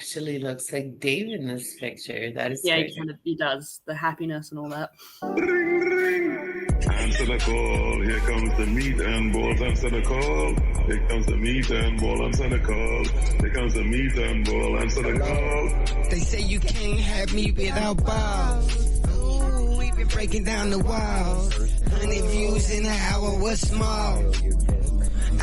actually looks like Dave in this picture. That is Yeah, great. he does the happiness and all that. Ring, ring. Answer the call. Here comes the meat and balls. Answer the call. Here comes the meat and ball. Answer the call. Here comes the meat and ball. Answer the call. They say you can't have me without balls. Ooh, we been breaking down the walls. 100 views in an hour, what's small?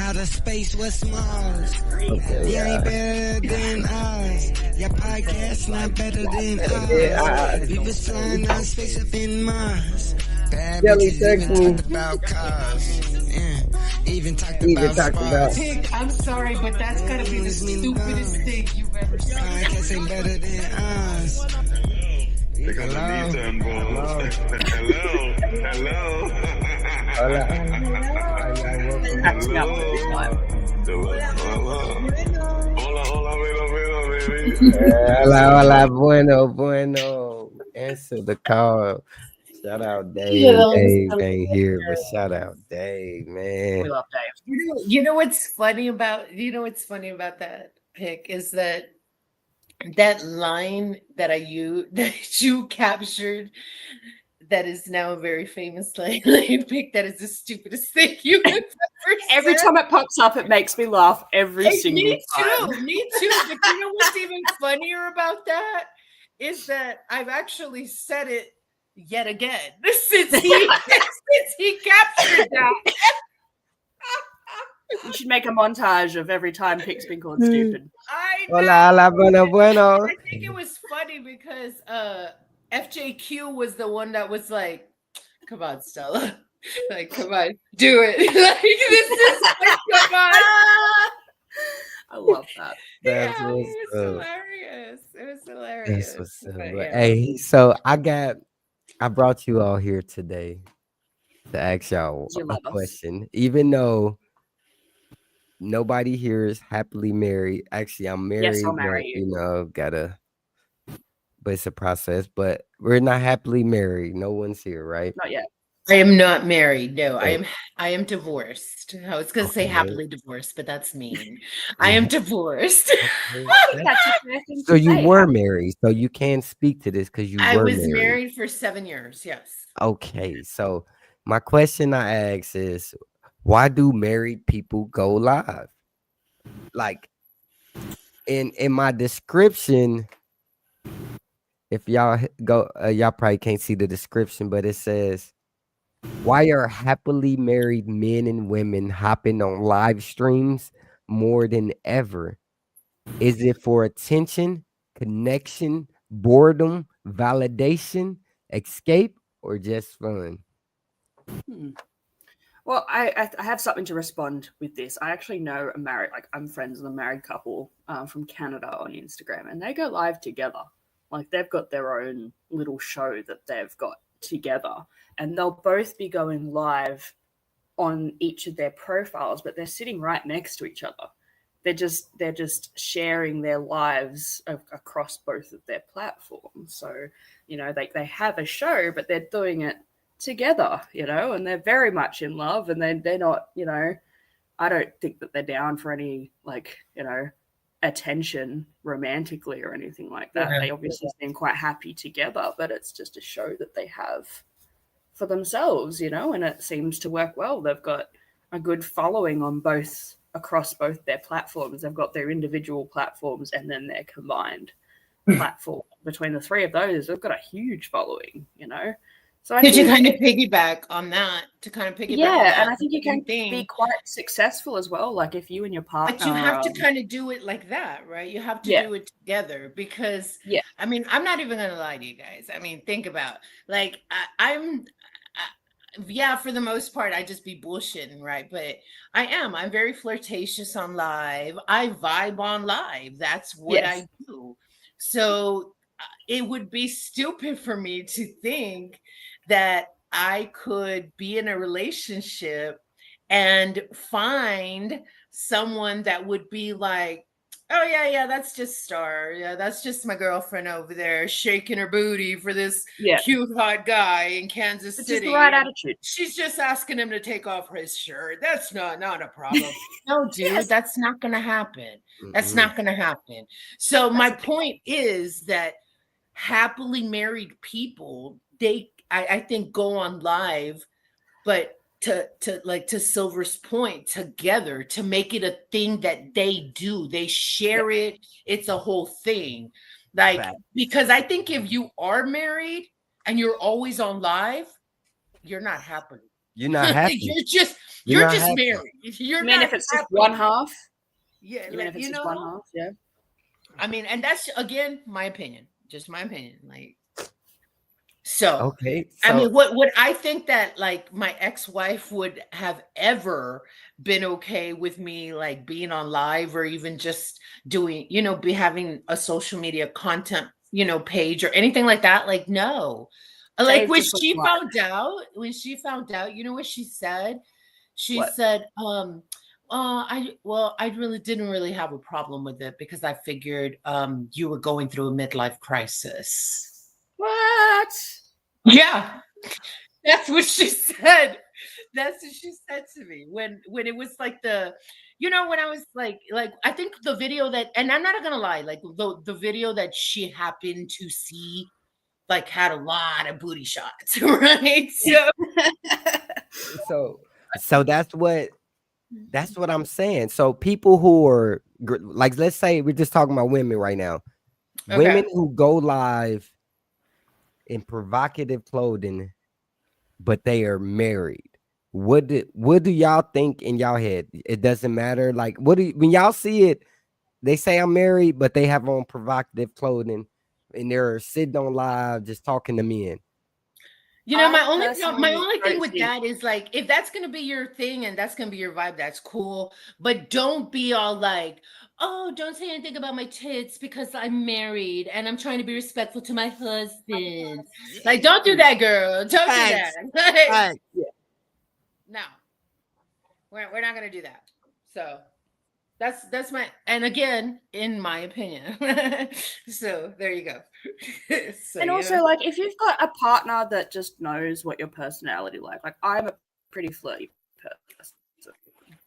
Outer space, what's Mars? Okay, You ain't better than us. Your podcast not better than us. We was flying out space up in Mars. Bad Jelly, bitches text even me. talked about cars. Yeah. Even talked Even about talked about- sparks. Pig, I'm sorry, but that's gotta be the stupidest thing you've ever seen. Podcast ain't better than us. Here comes the meat and balls. Hello. Hello. Hola. Catching up with this time. Hello. Hola, hola, baby. Hola, hola, bueno. Answer the call. Shout out Dave. Dave ain't here, but shout out Dave, We man. love Dave. You know what's funny about that pic is that line that that you captured that is now a very famous line pic that is the stupidest thing you could ever Every said. time it pops up, it makes me laugh every single Me time. too, me too. But you know what's even funnier about that is that I've actually said it yet again since he captured that. You should make a montage of every time Pic's been called stupid. I know. Hola, hola, bueno. I think it was funny because FJQ was the one that was like, "Come on, Stella, like, come on, do it." Like, this is like, come on. I love that. That's Yeah, what's it was up. hilarious. It was hilarious. That's what's up. But, But, yeah. hey, so I brought you all here today to ask y'all You a love us. question. Even though nobody here is happily married. Actually, I'm married. Yes, I'll marry but, you. but it's a process. But we're not happily married. No one's here, right? Not yet. I am not married. No, Oh. I am divorced. I was gonna say Okay. happily divorced, but that's mean. I am divorced. Okay. That's a fair thing So to you say. were married. So you can speak to this because you I were was married. married for 7 years. Yes. Okay. So my question I ask is, why do married people go live? Like in my description, if y'all go, y'all probably can't see the description, but it says, why are happily married men and women hopping on live streams more than ever? Is it for attention, connection, boredom, validation, escape, or just fun? Well, I have something to respond with this. I actually know I'm friends with a married couple from Canada on Instagram, and they go live together. Like, they've got their own little show that they've got together, and they'll both be going live on each of their profiles, but they're sitting right next to each other. They're just sharing their lives across both of their platforms. So, they have a show, but they're doing it together, and they're very much in love, and they're not, I don't think that they're down for any, attention romantically or anything like that. Yeah. They obviously seem quite happy together, but it's just a show that they have for themselves, and it seems to work well. They've got a good following across both their platforms. They've got their individual platforms and then their combined platform. Between the three of those, they've got a huge following, So I Did you think kind of piggyback on that? To kind of piggyback on yeah, that and I think you can thing. be quite successful as well. Like, if you and your partner, But you have to kind of do it like that, right? You have to Yeah. do it together because, Yeah. I mean, I'm not even going to lie to you guys. I mean, think about, like, yeah, for the most part, I just be bullshitting, right? But I'm very flirtatious on live. I vibe on live. That's what Yes. I do. So it would be stupid for me to think that I could be in a relationship and find someone that would be like, Oh yeah, that's just Star. Yeah, that's just my girlfriend over there shaking her booty for this Yeah, cute hot guy in Kansas it's just the City. right And attitude. she's just asking him to take off his shirt. That's not a problem. No, dude, Yes. that's not gonna happen. That's Mm-mm. not gonna happen. So my That's the point is that happily married people, I think go on live, but to Silver's point, together to make it a thing that they do. They share it. It's a whole thing. Like, Fact. because I think if you are married and you're always on live, you're not happy. You're not happy. you're not just happy. married. You're I mean, not if it's just happy. one half, Yeah, even like, if it's you just know, one half, yeah. I mean, and that's again my opinion, just my opinion. Like, so Okay. I So mean, what I think that like my ex-wife would have ever been okay with me like being on live or even just doing, be having a social media content, page or anything like that. Like, no. Like Dave when just looks she like- found out, you know what she said? She What? said, I really didn't really have a problem with it because I figured you were going through a midlife crisis. What? Yeah, that's what she said. That's what she said to me when it was like when I was like I think the video that, and I'm not gonna lie, like the video that she happened to see like had a lot of booty shots, right? so that's what I'm saying. So people who are like, let's say we're just talking about women right now. Okay. Women who go live in provocative clothing, but they are married. What do y'all think in y'all head? It doesn't matter. Like, when y'all see it, they say I'm married, but they have on provocative clothing and they're sitting on live just talking to men. My I only personally thing don't with think- that is like, if that's gonna be your thing and that's gonna be your vibe, that's cool. But don't be all like, oh, don't say anything about my tits because I'm married and I'm trying to be respectful to my husband. Like, don't do that, girl. Don't do that. Like, no, we're not gonna do that. So that's my, and again, in my opinion. So there you go. So, And also, like, if you've got a partner that just knows what your personality like I'm a pretty flirty person.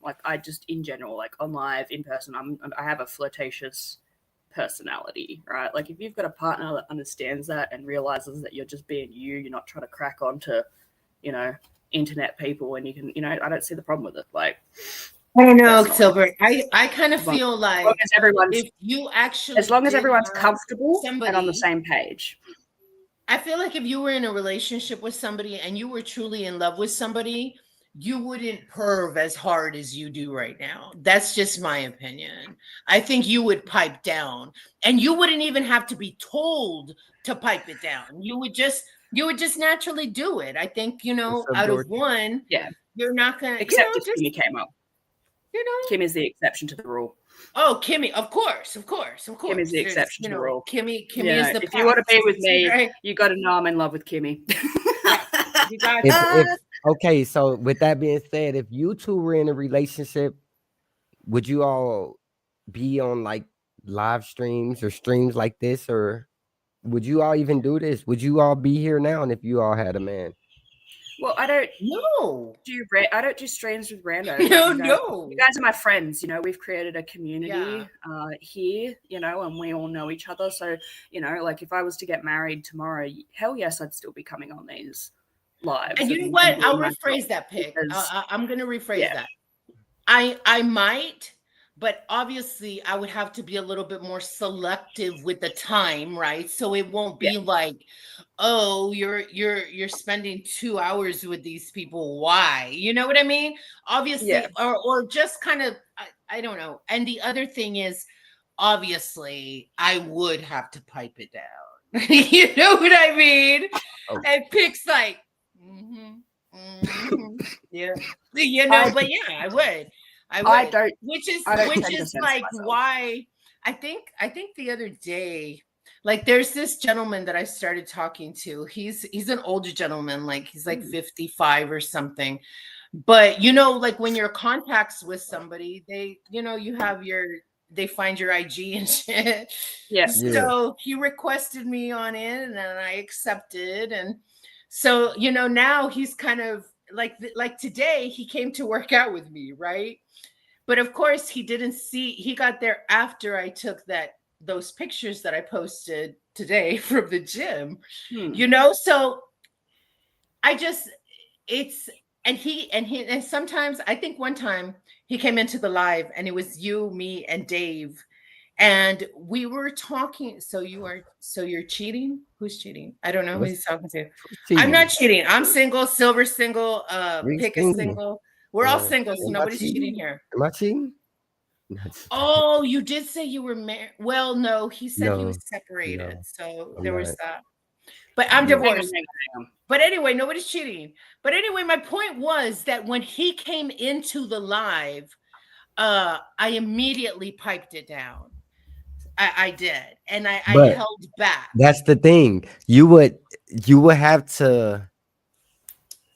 Like, I just, in general, like on live, in person, I have a flirtatious personality, right? Like, if you've got a partner that understands that and realizes that you're just being you're not trying to crack on to, internet people, and you can, I don't see the problem with it. Like, I don't know, That's not- Silver. I kind of feel as like long as everyone's, if you actually did everyone's have comfortable and on the somebody- same page. I feel like if you were in a relationship with somebody and you were truly in love with somebody, you wouldn't perv as hard as you do right now. That's just my opinion. I think you would pipe down, and you wouldn't even have to be told to pipe it down. You would just naturally do it. I think, What's up, out George? of one, Yeah. you're not gonna, Except if just, Kimmy came up. Kim is the exception to the rule. Oh, Kimmy, of course. Kim is the exception to the rule. Kimmy Yeah, is the if you want to be with me, right? you got to know I'm in love with Kimmy. You got Okay, so with that being said, if you two were in a relationship, would you all be on like live streams or streams like this, or would you all even do this? Would you all be here now? And if you all had a man, Well, I don't no. do streams with randos. No. You guys are my friends. We've created a community here. And we all know each other. So like if I was to get married tomorrow, hell yes, I'd still be coming on these lives. And you know what? doing I'll my rephrase job that, Pic. because- I'm going to rephrase Yeah. that. I might, but obviously I would have to be a little bit more selective with the time, right? So it won't be like, oh, you're spending 2 hours with these people. Why? You know what I mean? Obviously, Yeah. or just kind of, I don't know. And the other thing is, obviously, I would have to pipe it down. You know what I mean? Oh. And Pic's like, yeah, but yeah, I would. I don't Which is take offense like myself. why I think the other day, like there's this gentleman that I started talking to. He's an older gentleman, like he's like 55 or something. But like when you're contacts with somebody, they, you have your they find your IG and shit. Yeah. So he requested me on it, and then I accepted. And so, you know, now he's kind of like today he came to work out with me, right? But of course he didn't see, he got there after I took those pictures that I posted today from the gym, you know? So I just, it's, and sometimes I think one time he came into the live and it was you, me, and Dave. And we were talking. So you're cheating? Who's cheating? I don't know who he's talking to. I'm not cheating. I'm single, Silver single, Pic is single. We're all single, so nobody's cheating here. Am I cheating? Oh, you did say you were married. Well, no, he said he was separated. So there was that. But I'm divorced. But anyway, nobody's cheating. But anyway, my point was that when he came into the live, I immediately piped it down. I did. And I held back. That's the thing. You would have to,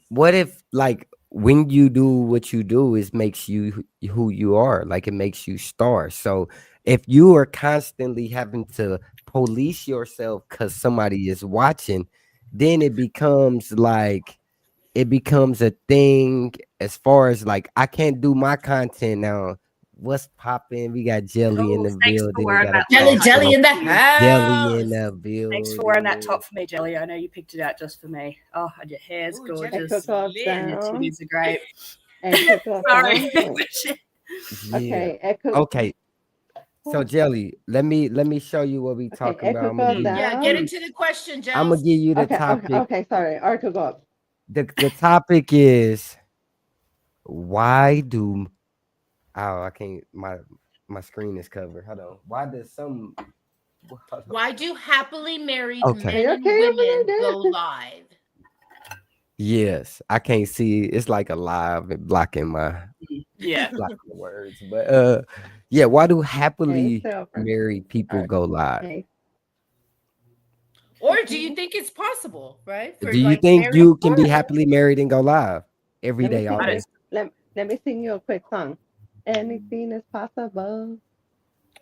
what if, like, when you do what you do, it makes you who you are. Like, it makes you star. So if you are constantly having to police yourself because somebody is watching, then it becomes a thing as far as like, I can't do my content now. What's popping? We got Jelly in the building. Jelly in the house. Jelly in the building. Thanks for wearing that top for me, Jelly. I know you picked it out just for me. Oh, and your hair's gorgeous. And your titties are great. Sorry. Okay. So Jelly, let me show you what we talking about. Get into the question, Jelly. I'm gonna give you the topic. Okay, sorry. Arco, go up. The topic is, why do I can't, my screen is covered. Hold on. Why do happily married men and women go live? Yes, I can't see. It's like a live blocking blocking the words. But why do happily married people go live? Or do you think it's possible, right? Do you think you can be happily married and go live every day, all day? Let me sing you a quick song. Anything is possible.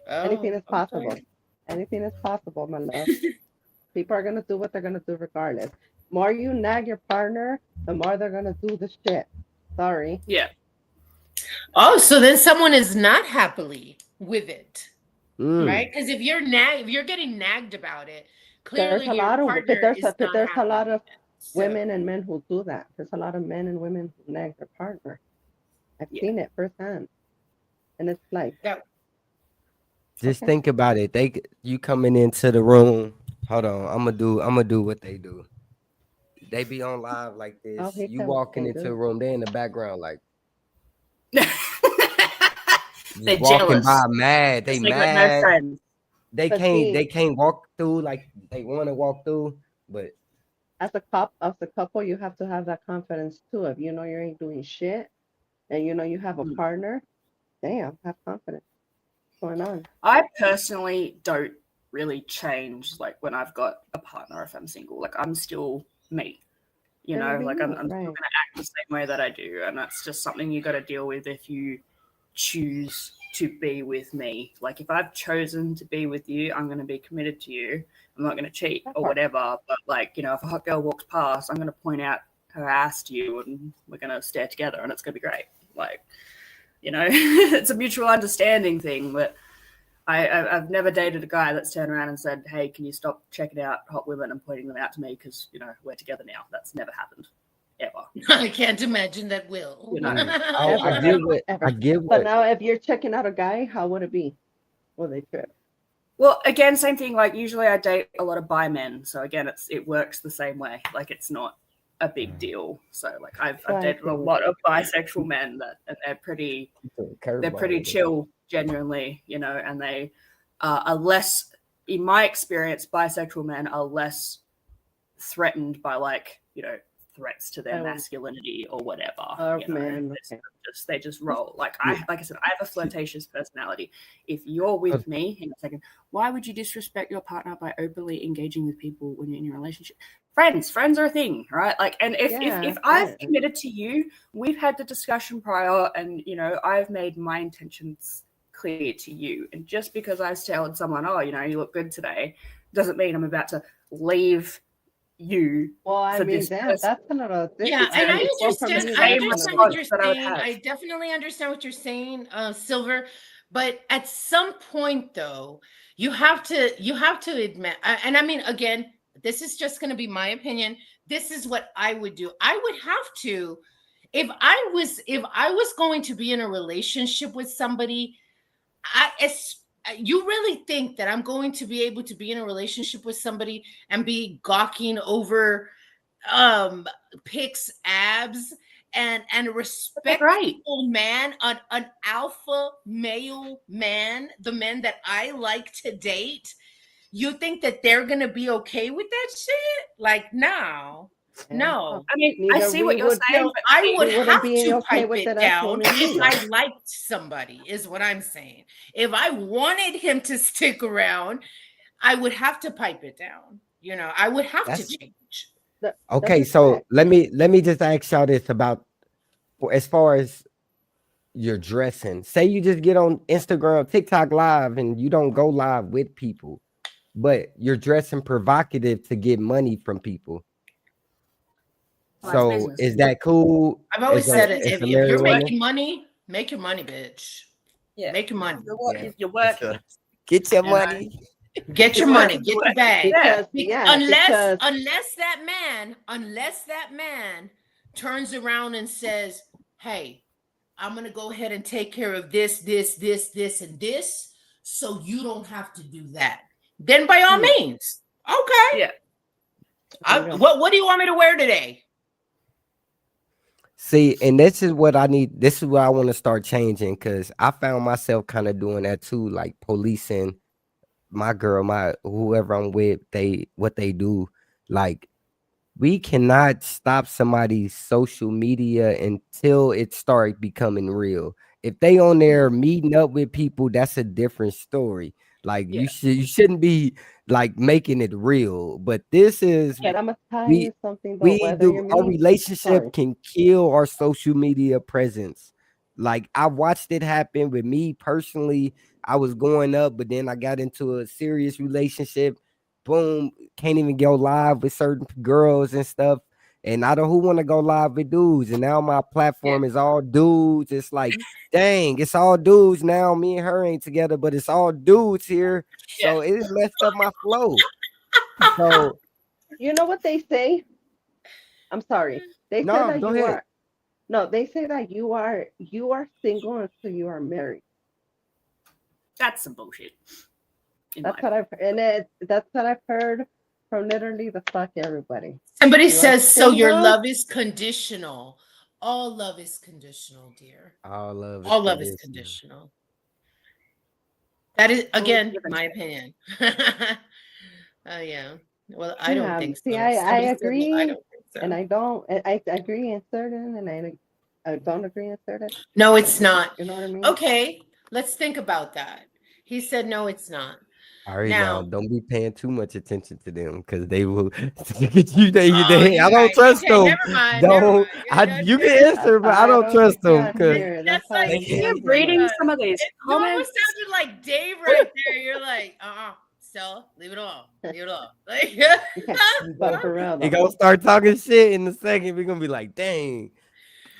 Anything is possible. Okay. Anything is possible, my love. People are gonna do what they're gonna do regardless. More you nag your partner, the more they're gonna do the shit. Sorry. Yeah. Oh, so then someone is not happily with it, right? Because if you're getting nagged about it, clearly there's a lot of women and men who do that. There's a lot of men and women who nag their partner. I've seen it firsthand, and it's like just think about it. You coming into the room. Hold on, I'm gonna do what they do. They be on live like this. You walking into the room, they in the background like they walking jealous. by mad. They mad. No friends. They can't walk through like they want to walk through. But as a couple, you have to have that confidence too. If you know you ain't doing shit, and you know you have a partner, damn, have confidence. What's going on? I personally don't really change like when I've got a partner if I'm single. Like I'm still me. You know, like I'm still gonna act the same way that I do. And that's just something you gotta deal with if you choose to be with me. Like if I've chosen to be with you, I'm gonna be committed to you. I'm not gonna cheat or whatever. But like, you know, if a hot girl walks past, I'm gonna point out her ass to you and we're gonna stare together and it's gonna be great. Like, you know, it's a mutual understanding thing. But I've never dated a guy that's turned around and said, hey, can you stop checking out hot women and pointing them out to me because, you know, we're together now. That's never happened, ever. I can't imagine that will. You know? I get what. But now if you're checking out a guy, how would it be? Will they trip? Well, again, same thing. Like usually I date a lot of bi men. So again, it works the same way. Like it's not a big deal. So like I've dated a lot of bisexual men and they're pretty chill, genuinely, you know, and they are less, in my experience, bisexual men are less threatened by like, you know, threats to their masculinity or whatever. You know, they just roll. Like I said, I have a flirtatious personality. If you're with me, hang on a second, why would you disrespect your partner by openly engaging with people when you're in your relationship? Friends are a thing, right? Like, and if I've committed to you, we've had the discussion prior, and you know, I've made my intentions clear to you. And just because I tell someone, oh, you look good today, doesn't mean I'm about to leave you. Well, I for mean, this that's person. another thing. Yeah, and I Well, for understand. me, I that's same understand another what response you're that I would saying. have. I definitely understand what you're saying, Silver. But at some point, though, you have to admit. And I mean, again, this is just going to be my opinion. This is what I would do. I would have to, if I was going to be in a relationship with somebody. You really think that I'm going to be able to be in a relationship with somebody and be gawking over Pic's abs and a respectful man, an alpha male man, the men that I like to date? You think that they're gonna be okay with that shit? Like, no. No. I mean, I Neither see what we you're would- saying. No, but I see, would we wouldn't have be to okay pipe with it that down absolutely if neither. I liked somebody, is what I'm saying. If I wanted him to stick around, I would have to pipe it down. I would have to change. Okay, so let me just ask y'all this about as far as your dressing. Say you just get on Instagram, TikTok live, and you don't go live with people, but you're dressing provocative to get money from people. So is that cool? I've always said it. If you're woman? making money, make your money, bitch. Yeah. Make your money. You're working. Get your money. Get your money. Get the bag. Because, Unless that man turns around and says, "Hey, I'm gonna go ahead and take care of this, and this, so you don't have to do that." Then by all means, okay. Yeah. What do you want me to wear today? See, and this is what I need. This is what I want to start changing, because I found myself kind of doing that too, like policing my girl, whoever I'm with, what they do. Like, we cannot stop somebody's social media until it starts becoming real. If they on there meeting up with people, that's a different story. Like, you shouldn't be like making it real. But this is I'm gonna tell you something though. Our relationship can kill our social media presence. Like, I watched it happen with me personally. I was going up, but then I got into a serious relationship. Boom, can't even go live with certain girls and stuff. And I don't who want to go live with dudes. And now my platform is all dudes. It's like, dang, it's all dudes now. Me and her ain't together, but it's all dudes here. So it has messed up my flow. So you know what they say? I'm sorry. They say that you are. No, they say that you are single until you are married. That's some bullshit. That's what I've heard from literally the fuck everybody. Somebody says, so your love is conditional. All love is conditional, dear. All love is conditional. That is, again, my opinion. Yeah. Well, I don't think so. See, I agree, I don't think so. and I don't. I agree in certain, and I don't agree in certain. No, it's not. You know what I mean? Okay, let's think about that. He said, no, it's not. All right, now don't be paying too much attention to them, because they will I don't trust them. Never mind. You can answer, but I don't trust them. That's like you're reading some of these comments. You almost sounded like Dave right there. You're like, Stella, leave it alone. Leave it alone. Like, but for real, he gonna start talking shit in a second. We're gonna be like, dang.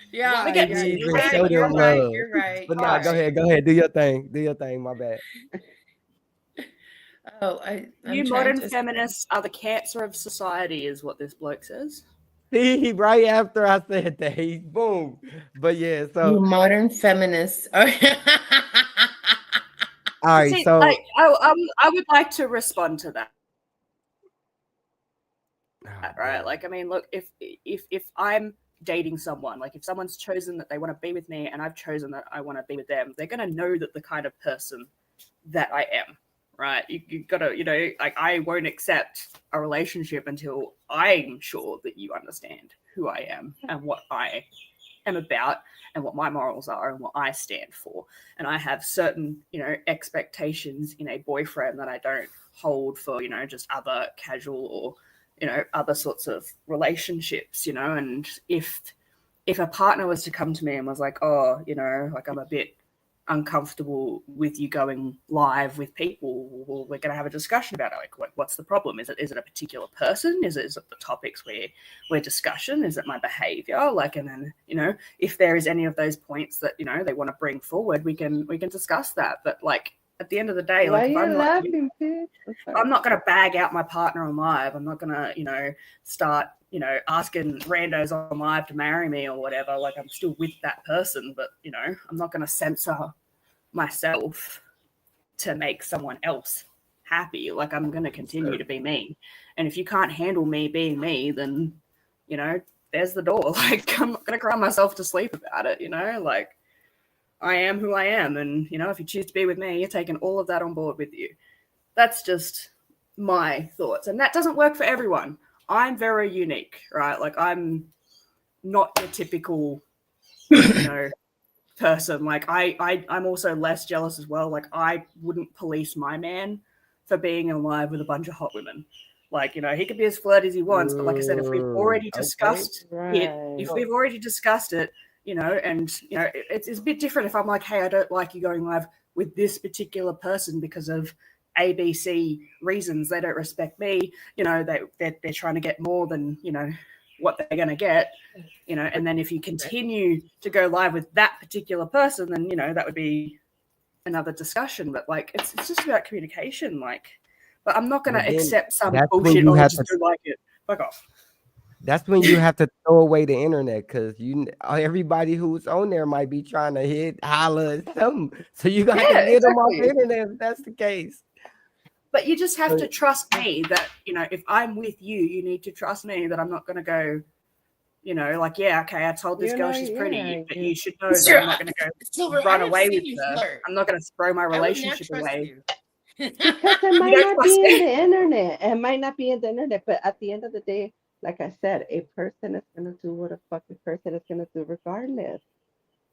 Yeah, you're right. But nah, go ahead. Do your thing. My bad. You modern feminists are the cancer of society, is what this bloke says. See, right after I said that, he boom. But yeah, so you modern feminists. All right, see, so I would like to respond to that. Right? Like, I mean, look, if I'm dating someone, like if someone's chosen that they want to be with me and I've chosen that I want to be with them, they're gonna know that the kind of person that I am. Right, you gotta, like, I won't accept a relationship until I'm sure that you understand who I am and what I am about and what my morals are and what I stand for. And I have certain, expectations in a boyfriend that I don't hold for, just other casual or, other sorts of relationships, And if a partner was to come to me and was like, oh, like I'm a bit uncomfortable with you going live with people, well, we're going to have a discussion about it. Like, what's the problem? Is it a particular person? Is it the topics we're discussion? Is it my behavior? Like, and then, you know, if there is any of those points that, you know, they want to bring forward, we can discuss that. But like, at the end of the day, Why like, if are you I'm laughing, bitch? I'm not going to bag out my partner on live. I'm not going to, you know, start, you know, asking randos on live to marry me or whatever. Like, I'm still with that person, but, you know, I'm not going to censor myself to make someone else happy. Like, I'm going to continue to be me. And if you can't handle me being me, then, you know, there's the door. Like, I'm not going to cry myself to sleep about it, you know? Like, I am who I am. And, you know, if you choose to be with me, you're taking all of that on board with you. That's just my thoughts. And that doesn't work for everyone. I'm very unique, right? Like, I'm not your typical, you know, person. Like, I'm also less jealous as well. Like, I wouldn't police my man for being in live with a bunch of hot women. Like, you know, he could be as flirty as he wants, but like I said, if we've already discussed it, you know, and, you know, it's a bit different if I'm like, hey, I don't like you going live with this particular person because of ABC reasons. They don't respect me. You know, they're trying to get more than, you know, what they're going to get, you know, and then if you continue to go live with that particular person, then, you know, that would be another discussion. But like, it's just about communication. Like, but I'm not going to accept some bullshit. Oh, I just don't like it. Fuck off. That's when you have to throw away the internet, because everybody who's on there might be trying to holler at something. So you got to get them off the internet if that's the case. But you just have to trust me that, you know, if I'm with you, you need to trust me that I'm not going to go, you know, like, yeah, okay, I told this girl she's pretty, but you should know that I'm not going to go run away with her. I'm not going to throw my relationship away. Because it might not be in the internet. It might not be in the internet, but at the end of the day, like I said, a person is going to do what a fucking person is going to do regardless.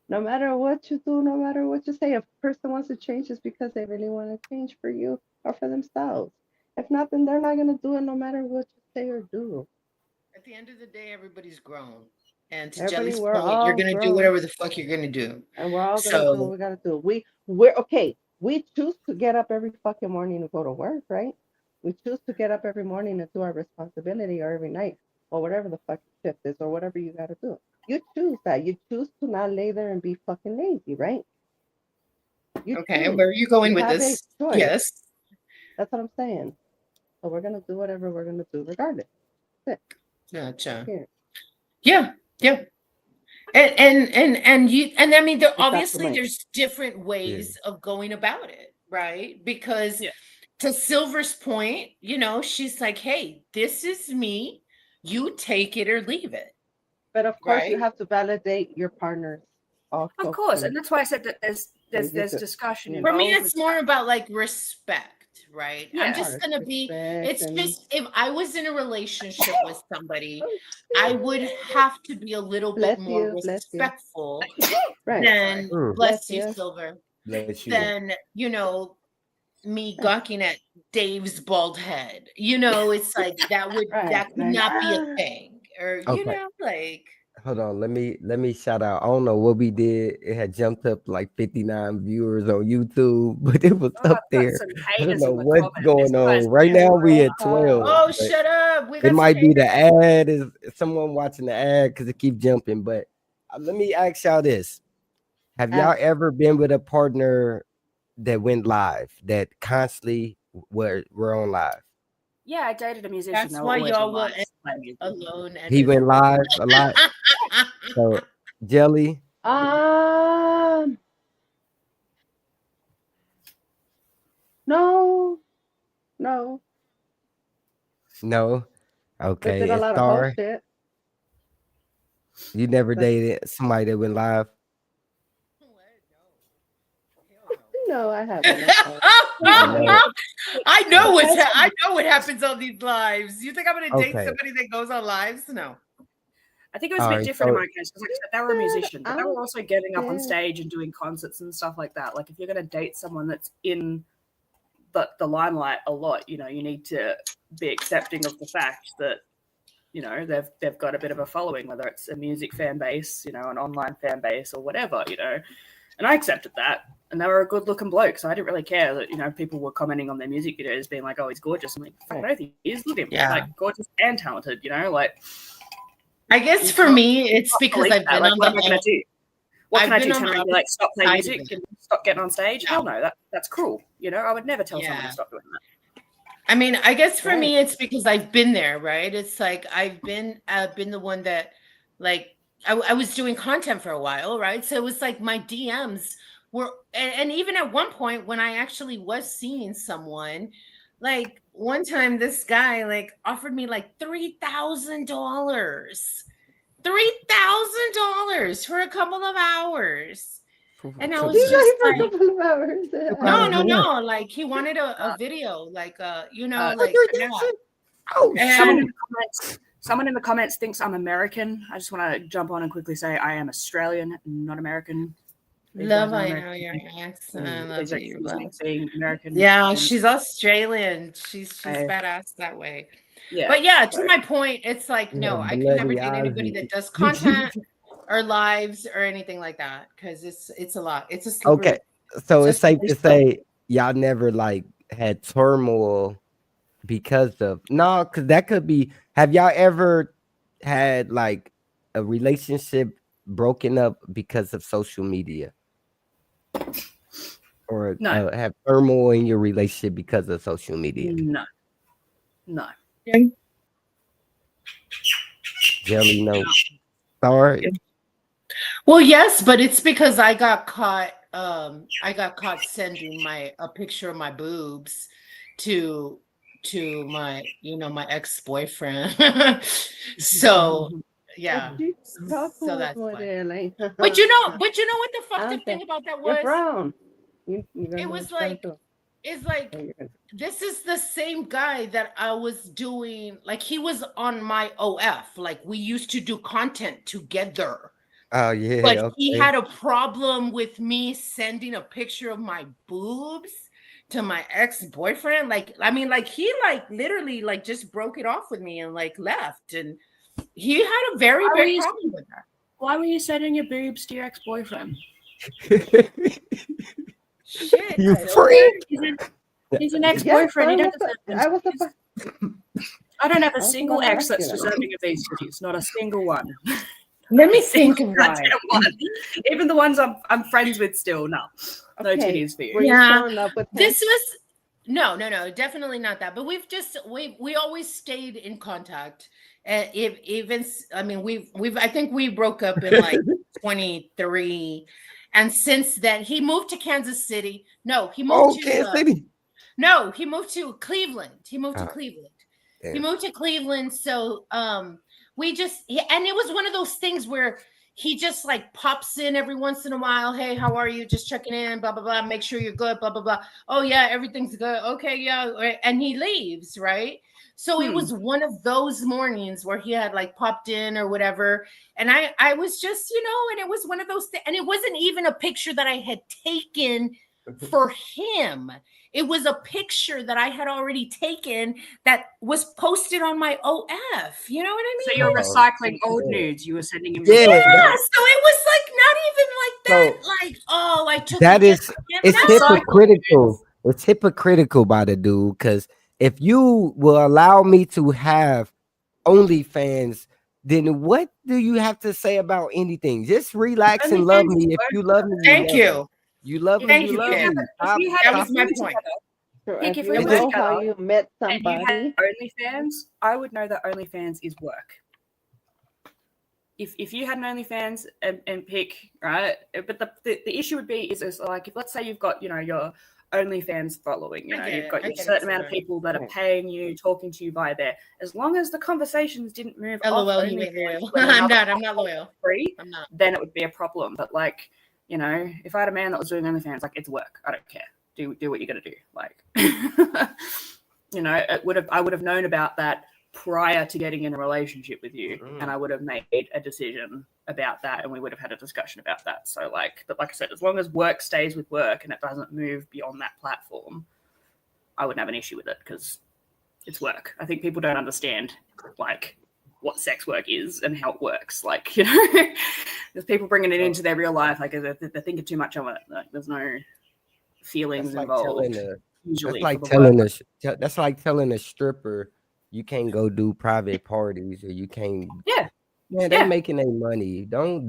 No matter what you do, no matter what you say, if a person wants to change, it's because they really want to change for you or for themselves. If not, then they're not going to do it no matter what you say or do. At the end of the day, everybody's grown. And to Jelly's point, you're going to do whatever the fuck you're going to do. And we're all going to do what we got to do. We're okay. We choose to get up every fucking morning to go to work, right? We choose to get up every morning and do our responsibility, or every night, or whatever the fucking shift is, or whatever you got to do. You choose that. You choose to not lay there and be fucking lazy, right? Okay, where are you going with this? Yes. That's what I'm saying. So we're going to do whatever we're going to do regardless. That's it. Gotcha. Yeah. And you, and I mean, obviously there's different ways of going about it, right? Because to Silver's point, you know, she's like, hey, this is me. You take it or leave it. But of course, you have to validate your partners. Of course, and that's why I said that there's discussion. For me, it's more about like respect, right? Yeah. I'm just gonna be. It's just if I was in a relationship with somebody, I would have to be a little bit more respectful than bless you, Silver. Than, you know, me gawking at Dave's bald head. You know, it's like that could not be a thing. Or you know, like, hold on, let me shout out. I don't know what we did. It had jumped up like 59 viewers on YouTube, but it was up there. I don't know what's going on. Right now we at 12. Oh, shut up. It might be the ad. Is someone watching the ad because it keeps jumping? But let me ask y'all this. Have y'all ever been with a partner that went live, that constantly were on live? Yeah, I dated a musician. That's why y'all were alone. He went live a lot. So, Jelly? No. Okay. Did a lot of bullshit. You never dated somebody that went live? No, I haven't. I know what happens on these lives. You think I'm going to date somebody that goes on lives? No. I think it was a bit different in my case because they were a musician, but they were also getting up on stage and doing concerts and stuff like that. Like, if you're going to date someone that's in the limelight a lot, you know, you need to be accepting of the fact that, you know, they've got a bit of a following, whether it's a music fan base, you know, an online fan base or whatever, you know. And I accepted that. And they were a good looking bloke. So I didn't really care that, you know, people were commenting on their music videos being like, oh, he's gorgeous. I'm like, fuck no, he is. Look at him. Yeah. Like, gorgeous and talented, you know? Like, I guess for me, it's because I've been like, on what the am I going to do? What I've can I been do? on Tell the me to like stop playing side music of it. and stop getting on stage? No. Hell no, that's cruel. You know, I would never tell someone Yeah. to stop doing that. I mean, I guess for Right. me, it's because I've been there, right? It's like I've been the one that, like, I was doing content for a while, right? So it was like my DMs were, and even at one point when I actually was seeing someone, like one time this guy like offered me like $3,000 for a couple of hours. And I was He's just like for a like, couple of hours. no. Like he wanted a video, like you know, like yeah. Oh, And Someone in the comments thinks I'm American. I just want to jump on and quickly say I am Australian, not American. love, I know your accent. I love Please that you excuse me love. being American. Yeah, she's Australian. She's I- badass that way. Yeah. But yeah, to my point, it's like no, Yeah, I can never bloody date anybody Ozzy. that does content or lives or anything like that because it's a lot. It's a slippery. Okay, so It's it's a safe to slippery say y'all never like had turmoil because of because that could be. Have y'all ever had like a relationship broken up because of social media, or No. have turmoil in your relationship because of social media? No. Jelly, no. Sorry. Well, yes, but it's because I got caught sending a picture of my boobs to my my ex-boyfriend. So yeah. So that's why. Like, But you know what the fucked up Okay. thing about that you're was? brown. It was like it's like this is the same guy that I was doing, like he was on my OF. Like we used to do content together. Oh yeah. But he okay. had a problem with me sending a picture of my boobs to my ex-boyfriend. Like, I mean, like he like literally like just broke it off with me and like left. And he had a very big problem with that. Why were you sending your boobs to your ex-boyfriend? Shit. You I don't freak. know. He's an ex-boyfriend. Yes, I don't have a was single about to ex ask that's you that. deserving of these titties. Not a single one. Let me think of why. Goddamn one. Even the ones I'm friends with still, no Okay. titties for Were you. you Yeah. showing up with him? This was no, definitely not that. But we always stayed in contact. If even I mean I think we broke up in like 23, and since then he moved to Kansas City. No, he moved to Kansas City. No, he moved to Cleveland. He moved to Oh, Cleveland. damn. He moved to Cleveland. So and it was one of those things where he just like pops in every once in a while. Hey, how are you? Just checking in, blah, blah, blah. Make sure you're good, blah, blah, blah. Oh, yeah, everything's good. Okay, yeah. And he leaves, right? So it was one of those mornings where he had like popped in or whatever. And I was just, and it was one of those things. And it wasn't even a picture that I had taken for him. It was a picture that I had already taken that was posted on my OF. You know what I mean? So you're recycling old nudes. You were sending him. Yeah. Yeah, so it was like not even like that. Like, oh, I took That it is, just for him. it's No. hypocritical. It's hypocritical by the dude, because if you will allow me to have OnlyFans, then what do you have to say about anything? Just relax and love me. If you love me, Thank you. You love me. Thank You you, love Ken. me. That was my point. So Pick if your you friends know together, how you met And you somebody, had OnlyFans, I would know that OnlyFans is work. If you had an OnlyFans and Pic, right? But the issue would be is like, if let's say you've got your OnlyFans following, you've got your certain amount of people that are paying you, talking to you by there. As long as the conversations didn't move LOL, off you ain't OnlyFans loyal. when I'm another not loyal. free, I'm not. then it would be a problem. But like, if I had a man that was doing OnlyFans, like, it's work. I don't care. Do what you got to do. Like, I would have known about that prior to getting in a relationship with you, and I would have made a decision about that, and we would have had a discussion about that. So but like I said, as long as work stays with work and it doesn't move beyond that platform, I wouldn't have an issue with it because it's work. I think people don't understand like what sex work is and how it works. Like, you know, there's people bringing it into their real life. Like they're thinking too much of it. Like there's no feelings involved. Usually, that's like telling a stripper you can't go do private parties or you can't. Yeah, man, they're making their money. Don't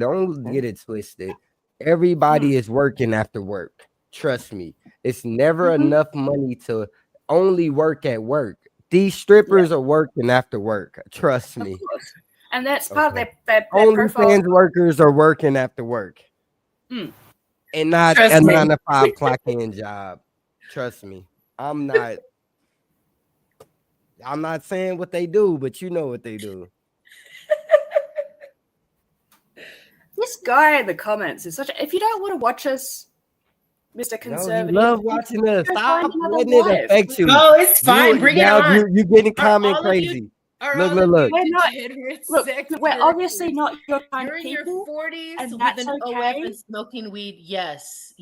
get it twisted. Everybody is working after work. Trust me, it's never enough money to only work at work. These strippers are working after work. Trust me. And that's part of their OnlyFans workers are working after work. And not a 9 to 5 clock in job. Trust me. I'm not saying what they do, but you know what they do. This guy in the comments is if you don't want to watch us, Mr. Conservative, you love watching us. Stop letting it affect you. Oh, it's fine. Bring it on. You're getting comment crazy. Look. We're obviously not your kind You're of in your people. 40s and with that's an okay. OF and smoking weed. Yes,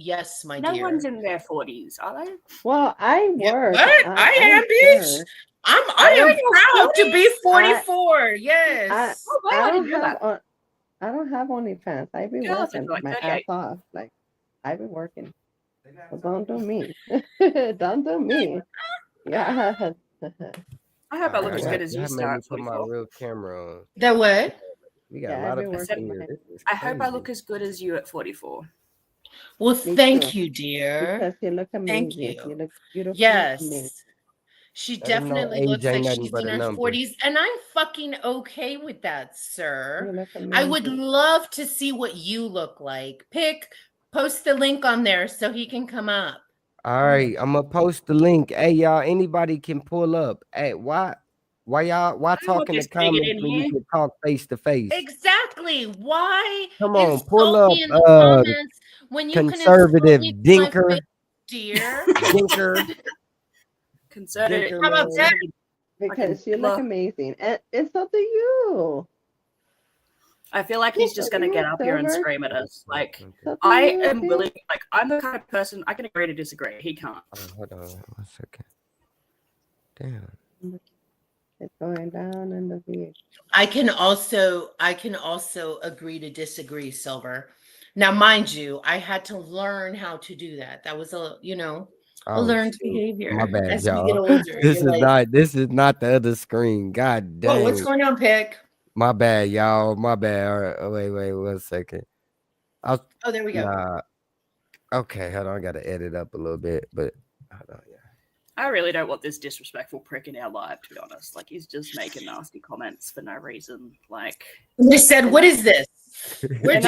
my no dear. one's in their 40s, are they? Well, I work. What? I am, bitch. I am proud to be 44. Yes. I don't have OnlyFans. I've been working my ass off. Like I've been working. So don't do me. Don't do me. Yeah. I hope I look as good as you start. Put my real camera on. That what? We got a lot of people here. I hope I look as good as you at 44. Well, thank you, dear. Because you look amazing. Thank you. You look beautiful. Yes. She definitely looks like she's in her 40s, and I'm fucking okay with that, sir. I would love to see what you look like. Post the link on there so he can come up. All right, I'm gonna post the link. Hey, y'all, anybody can pull up. Hey, why talk in the comments when you can talk face to face? Exactly. Why? Come on, pull up. When you conservative dinker, dear. dinker. Conservative. How about that? Because you look amazing, and it's up to you. I feel like he's just going to get up here and scream at us. Like, I am willing, like, I'm the kind of person, I can agree to disagree. He can't. Oh, hold on 1 second. Damn. It's going down in the beach. I can also agree to disagree, Silver. Now, mind you, I had to learn how to do that. That was a learned behavior. My bad, as y'all. we get older. This is not the other screen. God damn. What's going on, Pic? My bad, y'all. My bad. All right, wait 1 second. There we go. Okay, hold on. I gotta edit up a little bit, but hold on, yeah. I really don't want this disrespectful prick in our live, to be honest. Like, he's just making nasty comments for no reason. Like, they said, "What is this?" They're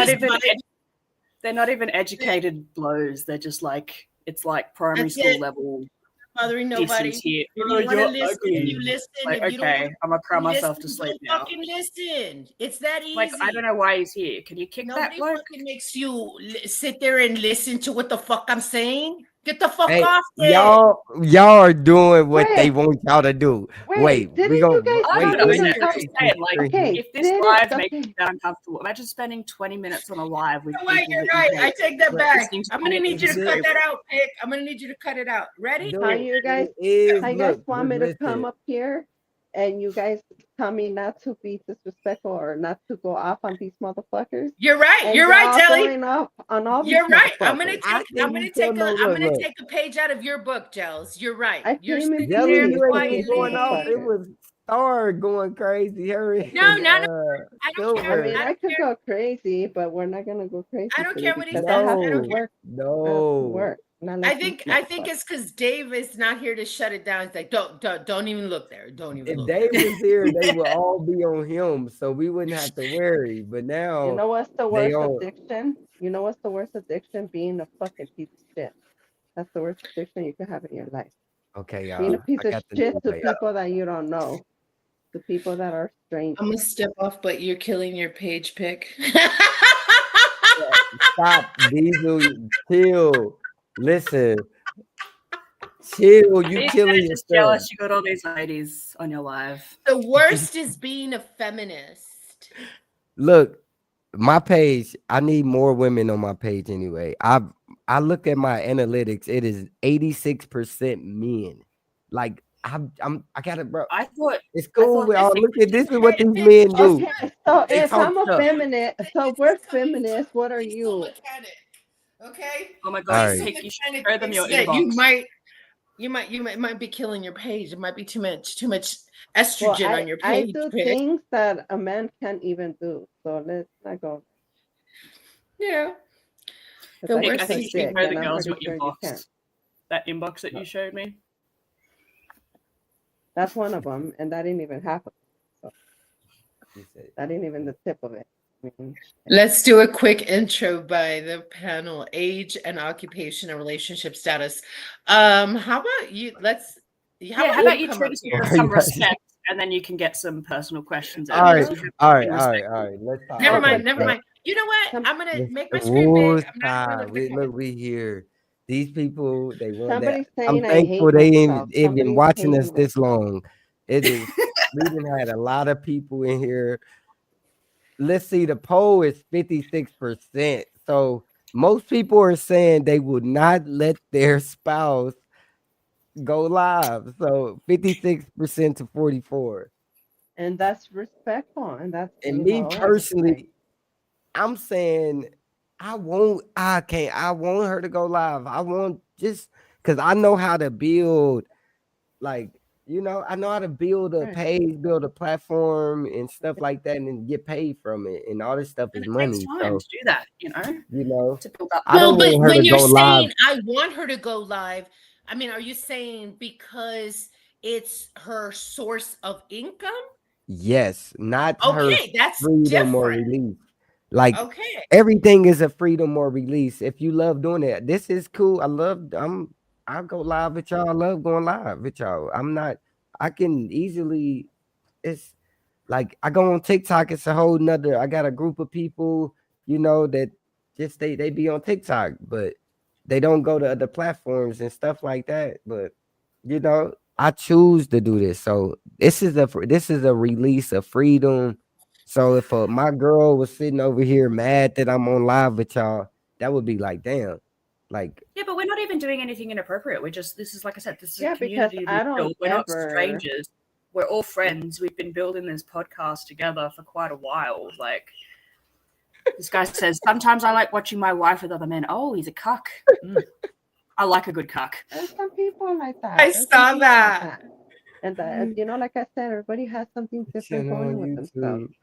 not even educated blows. They're just like, it's like primary school level. Bothering nobody. Here. If you want to listen, you listen. Like, if you okay, I'm gonna cry myself to sleep now. Fucking listen. It's that easy. Like, I don't know why he's here. Can you kick that bloke? Nobody fucking makes you sit there and listen to what the fuck I'm saying. Get the fuck off there. Y'all are doing what they want y'all to do. Wait, we gonna if this live makes you that uncomfortable, imagine spending 20 minutes on a live with people. You're right. I take that back. I'm gonna need you to cut that out, Pic. I'm gonna need you to cut it out. Ready? How you guys want me to come up here and you guys tell me not to be disrespectful or not to go off on these motherfuckers? You're right. You're right, Telly. You're right. I'm gonna take a page out of your book, Gels. You're right. You're sitting there going off. It was Star going crazy. Hurry. No. I don't care. I could go crazy, but we're not gonna go crazy. I don't care what he says. I don't care. Work. I think it's because Dave is not here to shut it down. It's like don't even look there. Don't even. If Dave was here, they would all be on him, so we wouldn't have to worry. But now, you know what's the worst addiction? You know what's the worst addiction? Being a fucking piece of shit. That's the worst addiction you can have in your life. Okay, y'all. Being a piece of shit to people that you don't know, to people that are strange. I'm gonna step off, but you're killing your page, Pic. Stop, Diesel. Chill. Listen, chill. You killing yourself. Jealous you got all these ladies on your live. The worst is being a feminist. Look, my page. I need more women on my page anyway. I look at my analytics. It is 86% men. Like I gotta, bro. I thought It's I cool. thought We this all thing look was at this just is what these Pic, men do. Okay, so They if talk I'm a tough. feminist, so we're feminists, what are you? Mechanic, okay? oh my All god, right. Pic, you should Mechanic show them thinks your that inbox. you might be killing your page. It might be too much Well, estrogen on your I page, do Pic. things that a man can't even do. So let's not go. You know, Because the I Pic, can I worst think suck you is should dick, show and the I'm girls pretty your sure you can. inbox. That inbox that you showed me. That's one of them, and that ain't even half of it. So He said, that ain't even the tip of it. I mean, shit. Let's do a quick intro by the panel: age and occupation and relationship status. How about you? How Yeah, how about about you you come treat up us here? with Are you some guys- respect, and then you can get some personal questions all out. right, Because you have all to right, be all right, respectful. all right. Let's talk. Never Oh, mind, but never mind. You know what? I'm gonna Let's make my screen big. I'm not gonna lift the head. Look, we these people. They want that. somebody's I'm saying I thankful hate they myself. ain't been Somebody's watching us hating this myself. long. It is. We done had a lot of people in here. Let's see. The poll is 56%. So most people are saying they would not let their spouse go live. So 56% to 44. And that's respectful, and that's, And you me know, like, personally, I'm saying I want her to go live. I want just because I know how to build, like, I know how to build a right. page, build a platform and stuff like that, and then get paid from it. And all this stuff And is it takes money. time So, to do that, to build up I that. don't Well, but want her to when you're go live. saying I want her to go live, I mean, are you saying because it's her source of income? Yes, not her Okay, that's freedom or different. release. Like Okay. everything is a freedom or release. If you love doing it, this is cool. I'll go live with y'all. I love going live with y'all. I can easily, it's like I go on TikTok, it's a whole nother. I got a group of people, that just they be on TikTok, but they don't go to other platforms and stuff like that. But I choose to do this. So this is a release of freedom. So if my girl was sitting over here mad that I'm on live with y'all, that would be like, damn, like Yeah, but we're not even doing anything inappropriate. This is, like I said, this is Yeah, a because community I we've don't built. We're not ever. strangers. We're all friends. We've been building this podcast together for quite a while. Like, this guy says, sometimes I like watching my wife with other men. Oh, he's a cuck. I like a good cuck. There's some people like that. I There's some saw people like that. And like I said, everybody has something different channel going on with themselves. YouTube.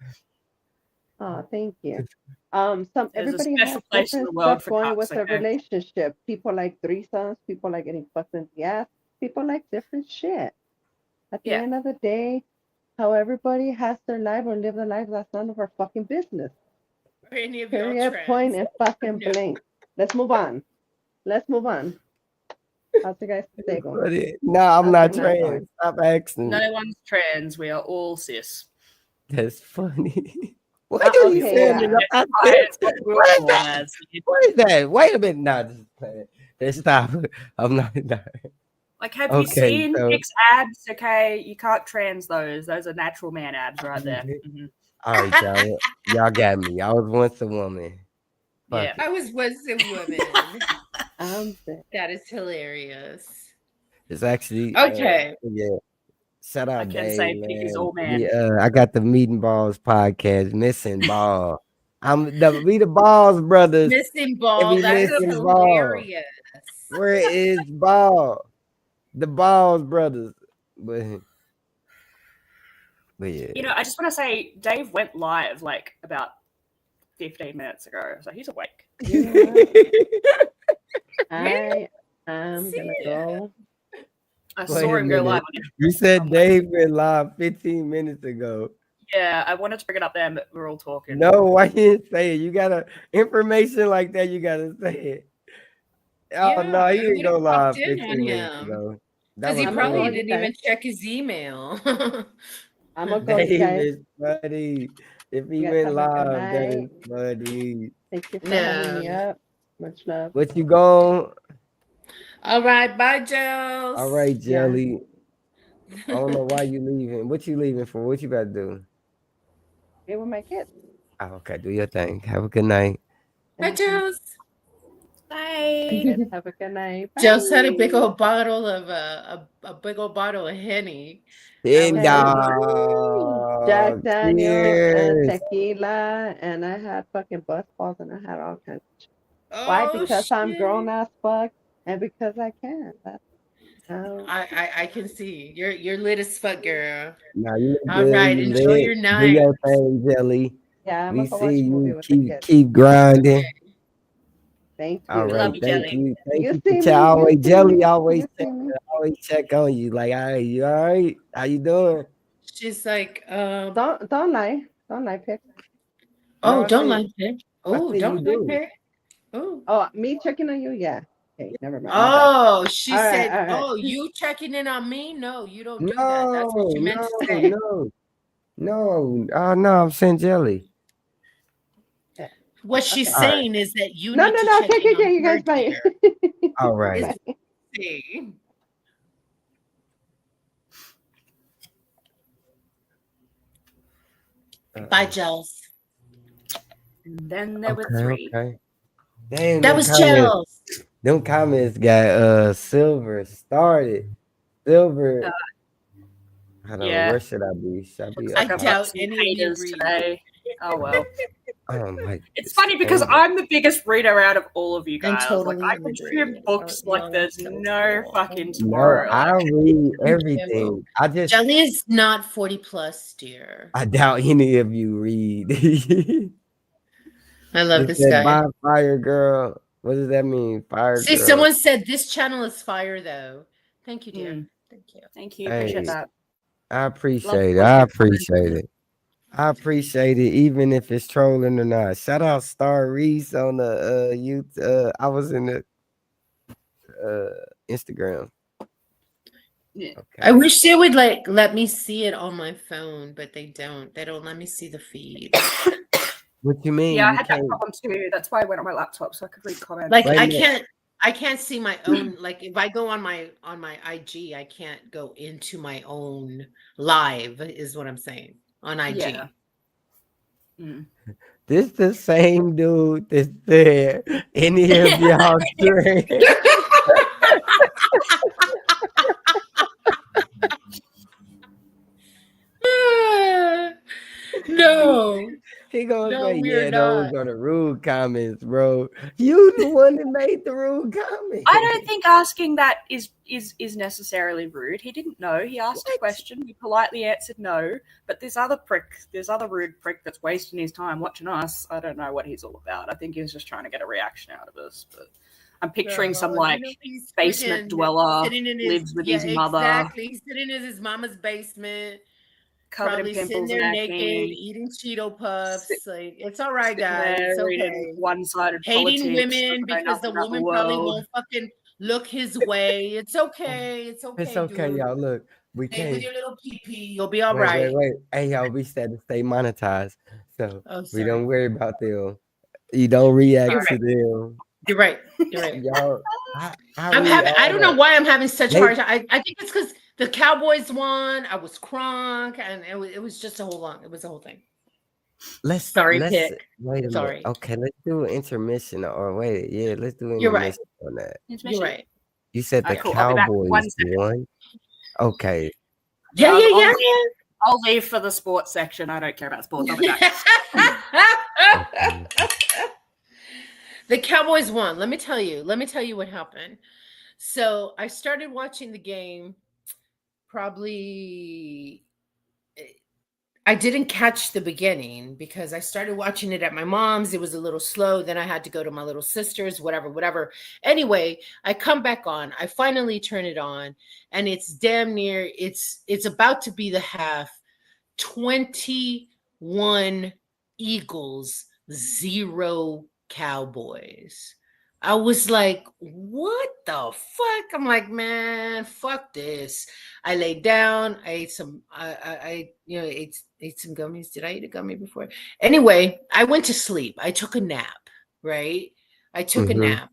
Oh, thank you. There's a Everybody special has place in different the world stuff for going cucks, with their okay? relationship. People like threesomes. People like getting fucked in the ass. People like different shit. At the Yeah. end of the day, how everybody has their life or live their life, that's none of our fucking business. Are any of y'all Period, trans? point, and fucking No. blank. Let's move on. How's you guys today going? No, I'm How's not your night trans. going? Stop asking. No one's trans. We are all cis. That's funny. What are you Okay, saying? yeah. It's what we're What is born that? as. What is that? Wait a minute. No, just playing. Just stop. I'm not. Like, have you Okay, seen so- Pic's abs? Okay, you can't trans those. Those are natural man abs right there. Mhm. All right, y'all got me. I was once a woman. Fuck Yeah. it. I was once a woman. Sick. That is hilarious. It's actually Okay. yeah. Shout out I can Dave, say Pic is man. all man. I got the Meat Ballz Podcast, missing ball. We the Balls brothers. Missing ball. we That is missing ball. hilarious. Where is Ball? The Balls brothers. But yeah. You know, I just want to say Dave went live like about 15 minutes ago, so he's awake. You know what? I am gonna go. I Wait saw a him go live. minute. You said Dave went live 15 minutes ago. Yeah, I wanted to bring it up there, but we're all talking. No, why you didn't say it? You gotta information like that. You gotta say it. Oh Yeah, no, he I didn't go would've live popped in 15 on minutes him. ago. Because he I'm probably going, didn't guys. even check his email. I'm gonna go, you Dave guys. is funny. If he You guys went have a good live, that is night. funny. Thank you for having me No. up. Much love. What you going? All right, bye, Gels. All right, Yeah. Jelly. I don't know why you leaving. What you leaving for? What you about to do? Get with my kids. Oh, okay, do your thing. Have a good night. Bye, Gels. Bye. Have a good night. Just had a big Bye. old bottle of a big old bottle of Henny. I And was Hey, like, Jack dog. Daniel and Cheers. tequila, and I had fucking bus balls, and I had all kinds. Why? oh Because I'm grown shit. as fuck, and because I can. That's how. I can see. You're lit as fuck, girl. Now you look All good. right, You enjoy lit. your Do night. your thing, Jelly. Yeah, I'm We gonna go see watch a movie you. with the kids. Keep grinding. Thank All you. right, you, thank Jelly. you, thank You you. see For me? always You see Jelly me? always You see me? check on you. Like, hey, you all right? How you doing? She's like, Don't lie. Don't lie, Pick. No, oh, I don't see. like her. I Oh, see you don't like do. her. Oh. Oh, me checking on you? Yeah. Okay, never mind. My bad. Oh, she All right, said, all right. "Oh, you checking in on me? No, you don't do that." That's what No, you meant to no, say. no, no. Oh no, I'm saying Jelly. Yeah. What she's Okay. All right. saying is that you No, need no, to no. check Okay, in okay, on okay. You her, guys, bye. dear. All Is right. what she's saying. Bye, Gels. And then there were Okay, three. okay. Damn, That was Gels. them comments got Silver started. Silver. Hold on, Yeah. where should I be? Should I be Looks up like I I've top? got doubt some any of you haters read. today. Oh well. Oh my. It's funny because Silver. I'm the biggest reader out of all of you I'm guys. totally I in the consume green. books Y'all like are there's so no cool. fucking No, tomorrow. I Like, read Yeah. everything. Jelly is not 40 plus, dear. I doubt any of you read. It I love this said guy. bye fire girl. What does that mean? Fire See, girl. someone said this channel is fire, though. Thank you, dear. Thank you. thank you. Appreciate Hey, that. I Love appreciate it. positive I comments. appreciate it. I appreciate it, even if it's trolling or not. Shout out Star Reese on the youth. I was in the Instagram. Yeah. I Okay. wish they would like let me see it on my phone, but they don't. They don't let me see the feed. What you mean? Yeah, I You had that can't. problem too. That's why I went on my laptop so I could read comments. Like Wait a I minute. can't see my own, like if I go on my IG, I can't go into my own live is what I'm saying on IG. Yeah. Mm. This the same dude that's there. Any of y'all stream? No, He gonna no, say, we're yeah, not. those are the rude comments, bro. You the one that made the rude comment. I don't think asking that is necessarily rude. He didn't know. He asked a What? question. He politely answered no. But this other rude prick that's wasting his time watching us, I don't know what he's all about. I think he was just trying to get a reaction out of us. But I'm picturing some Girl, like he's basement freaking dweller sitting in lives with yeah, his mother, exactly. He's sitting in his mama's basement, covered probably in sitting pimples there and naked, acne, eating Cheeto Puffs. sit- Like, it's all right, sitting guys. It's there reading okay. one-sided Hating politics, women doesn't know because the nothing about the woman probably world. won't fucking look his way. It's okay. It's okay, It's okay, dude. y'all. Look, we Stay with can't. your little pee-pee. You'll be all Wait, right. Hey, y'all, we said to stay monetized, so Oh, we sorry. don't worry about them. You don't react You're to right. them, You're right. You're right. y'all. I I'm read having. I all don't know that. why I'm having such a They- hard time. I think it's because the Cowboys won. I was crunk, and it was just a whole long. It was a whole thing. Let's Sorry, Pick. wait a Sorry. minute. Okay, let's do an intermission. Or wait, yeah, let's do an You're right. intermission on that. You're right. You said the Alright, cool. I'll be back in 1 Cowboys second. won. Okay, Yeah, I'll- yeah, I'll leave for the sports section. I don't care about sports. I'll be back. yeah. The Cowboys won. Let me tell you what happened. So I started watching the game. Probably I didn't catch the beginning because I started watching it at my mom's. It was a little slow. Then I had to go to my little sister's, whatever. Anyway, I come back on. I finally turn it on, and it's damn near, it's about to be the half. 21 Eagles, 0 Cowboys. I was like, what the fuck? I'm like, man, fuck this. I laid down. I ate some, I ate some gummies. Did I eat a gummy before? Anyway, I went to sleep. I took a nap, right? I took a nap,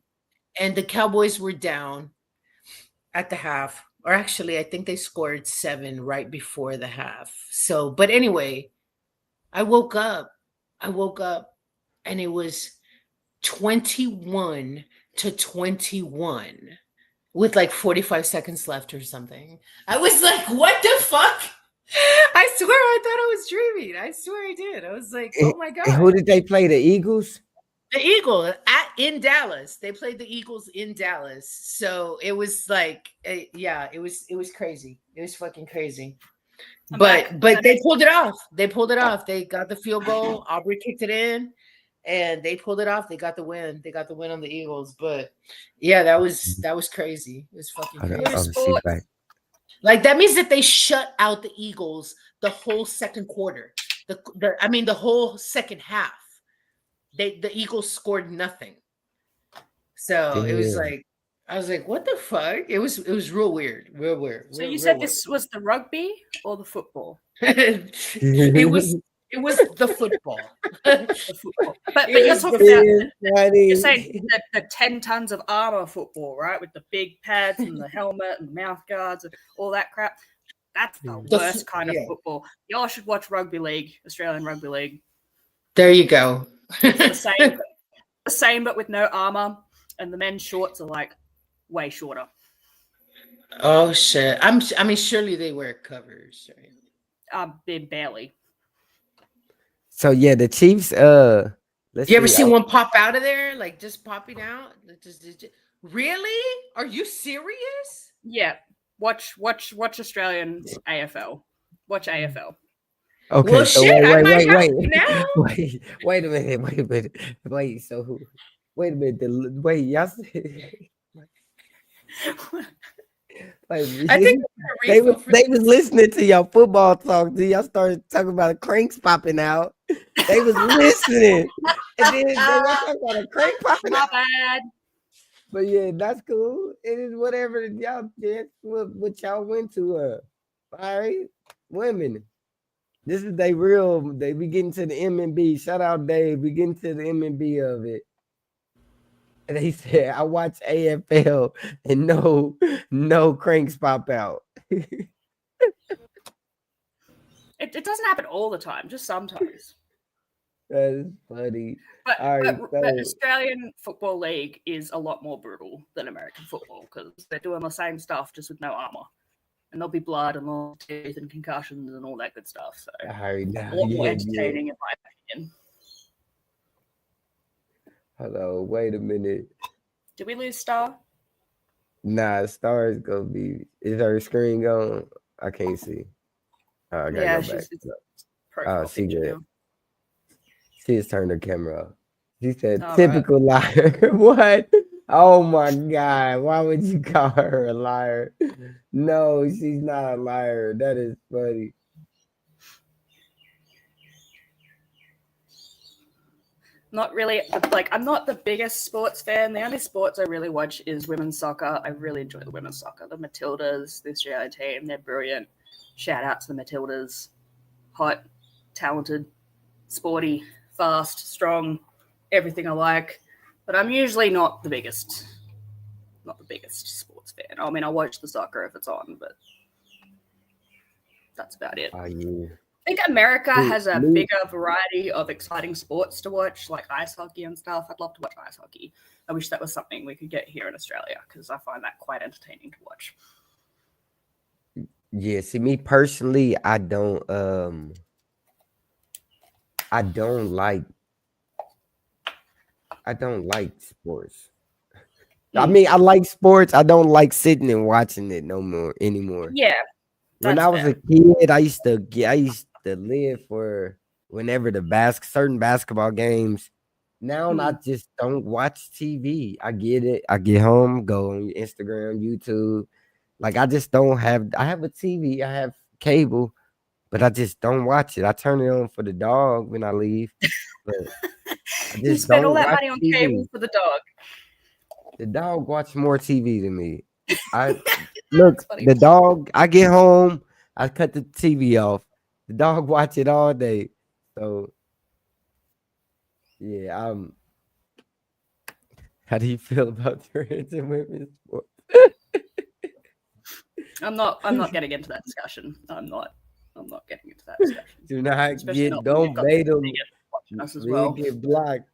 and the Cowboys were down at the half. Or actually, I think they scored 7 right before the half. So, but anyway, I woke up and it was 21 to 21 with like 45 seconds left or something. I was like, what the fuck? I swear I thought I was dreaming. I swear I did. I was like, oh my And who God. did they play? The Eagles? The Eagles in Dallas. They played the Eagles in Dallas. So it was like, yeah, it was crazy. It was fucking crazy. But they pulled it off. They pulled it off. They got the field goal. Aubrey kicked it in, and they pulled it off. They got the win. They got the win on the Eagles. But yeah, that was crazy. It was fucking crazy. Like that means that they shut out the Eagles the whole second quarter. The whole second half. The Eagles scored nothing. So it was like, I was like, what the fuck? It was real weird. Real weird. So you said this was the rugby or the football? It was the football. The football. But you're talking about you're saying the 10 tons of armor football, right? With the big pads and the helmet and mouth guards and all that crap. That's the worst kind of football. Y'all should watch rugby league, Australian rugby league. There you go. It's the same, but with no armor, and the men's shorts are like way shorter. Oh shit! I mean, surely they wear covers, right? Barely. So yeah, the Chiefs. You ever see one pop out of there, like just popping out? Just, really? Are you serious? Yeah. Watch Australian AFL. Watch AFL. Okay, well, so shit, wait a minute. Wait, so wait a minute. Y'all like, I think they was listening to y'all football talk. Then y'all started talking about the cranks popping out. They was listening, and then y'all talking about a crank popping out. Bad. But yeah, that's cool. It is whatever y'all did. What y'all went to. All right, women. This is they be getting to the M&B. Shout out Dave. We getting to the M&B of it. And they said, I watch AFL and no cranks pop out. It doesn't happen all the time, just sometimes. That's funny. But, right, but Australian Football League is a lot more brutal than American football because they're doing the same stuff just with no armor. And there'll be blood and lost teeth and concussions and all that good stuff. So a lot more entertaining in my opinion. Hello, wait a minute. Did we lose Star? Nah, Star is gonna be. Is her screen gone? I can't see. I gotta go back. She good. She just turned her camera off. She said, "Typical liar." What? Oh my God! Why would you call her a liar? No, she's not a liar. That is funny. Not really. Like, I'm not the biggest sports fan. The only sports I really watch is women's soccer. I really enjoy the women's soccer. The Matildas, the Australian team, they're brilliant. Shout out to the Matildas. Hot, talented, sporty, fast, strong, everything I like. But I'm usually not the biggest sports fan. I mean, I watch the soccer if it's on, but that's about it. Oh, yeah. I think America has a bigger variety of exciting sports to watch, like ice hockey and stuff. I'd love to watch ice hockey. I wish that was something we could get here in Australia because I find that quite entertaining to watch. Yeah, see, me personally, I don't like sports. I mean, I like sports. I don't like sitting and watching it anymore. Yeah. When I was a kid, I used to live for whenever the certain basketball games. Now I just don't watch TV. I get it. I get home, go on Instagram, YouTube. Like I just don't have. I have a TV. I have cable, but I just don't watch it. I turn it on for the dog when I leave. But I just you spend all that money on cable for the dog. The dog watches more TV than me. Look, the dog. I get home, I cut the TV off. The dog watch it all day. So, yeah. How do you feel about trans and women's sports? I'm not getting into that discussion. I'm not getting into that discussion. Do not don't bait them. Us as well. Get blocked.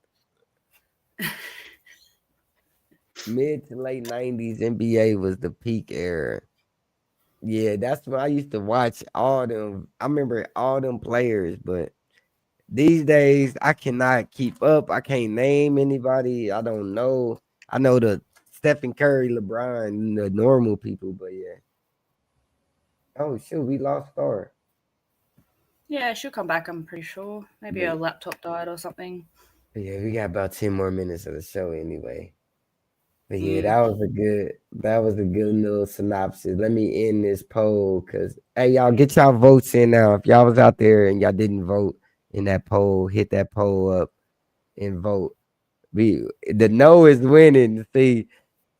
mid to late 90s NBA was the peak era. Yeah, that's when I used to watch all them. I remember all them players, but these days I cannot keep up. I can't name anybody. I don't know. I know the Stephen Curry, LeBron, the normal people, but yeah. Oh shoot, we lost Star. Yeah, she'll come back, I'm pretty sure. Maybe her laptop died or something. Yeah, we got about 10 more minutes of the show anyway. But yeah, Mm. that was a good little synopsis. Let me end this poll because hey y'all get y'all votes in now. If y'all was out there and y'all didn't vote in that poll, hit that poll up and vote. The no is winning. See,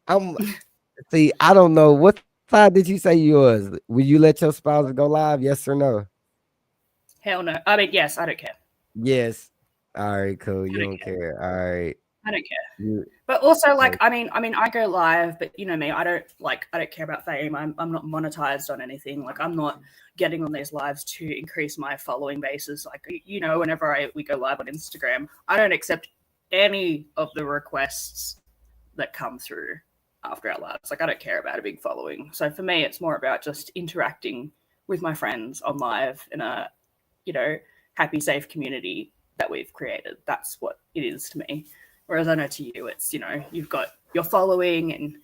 I don't know. What side did you say you was? Will you let your spouse go live? Yes or no? Hell no. I mean, yes, I don't care. Yes. All right, cool. You don't don't care. All right. I don't care. But also, like, I mean, I go live, but you know me, I don't care about fame. I'm not monetized on anything. Like, I'm not getting on these lives to increase my following basis. Like, you know, whenever we go live on Instagram, I don't accept any of the requests that come through after our lives. Like, I don't care about a big following. So for me, it's more about just interacting with my friends on live in a, you know, happy, safe community that we've created. That's what it is to me. Whereas I know to you, it's, you know, you've got your following and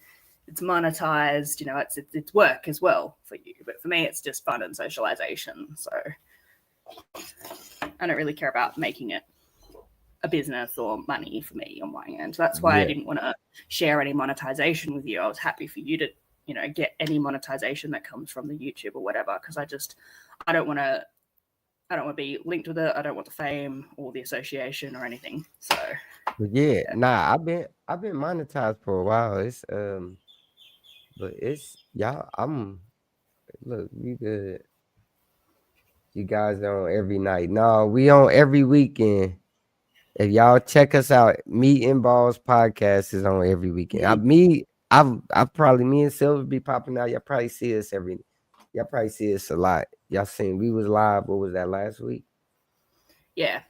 it's monetized, you know, it's work as well for you. But for me, it's just fun and socialization. So I don't really care about making it a business or money for me on my end. That's why I didn't want to share any monetization with you. I was happy for you to, you know, get any monetization that comes from the YouTube or whatever, because I don't want to be linked with it. I don't want the fame or the association or anything. So yeah, nah, I've been monetized for a while. It's but it's y'all. Look, we good. You guys are on every night. No, we on every weekend. If y'all check us out, Meat Ballz Podcast is on every weekend. I probably me and Silver be popping out. Y'all probably see us a lot. Y'all seen we was live. What was that last week? Yeah.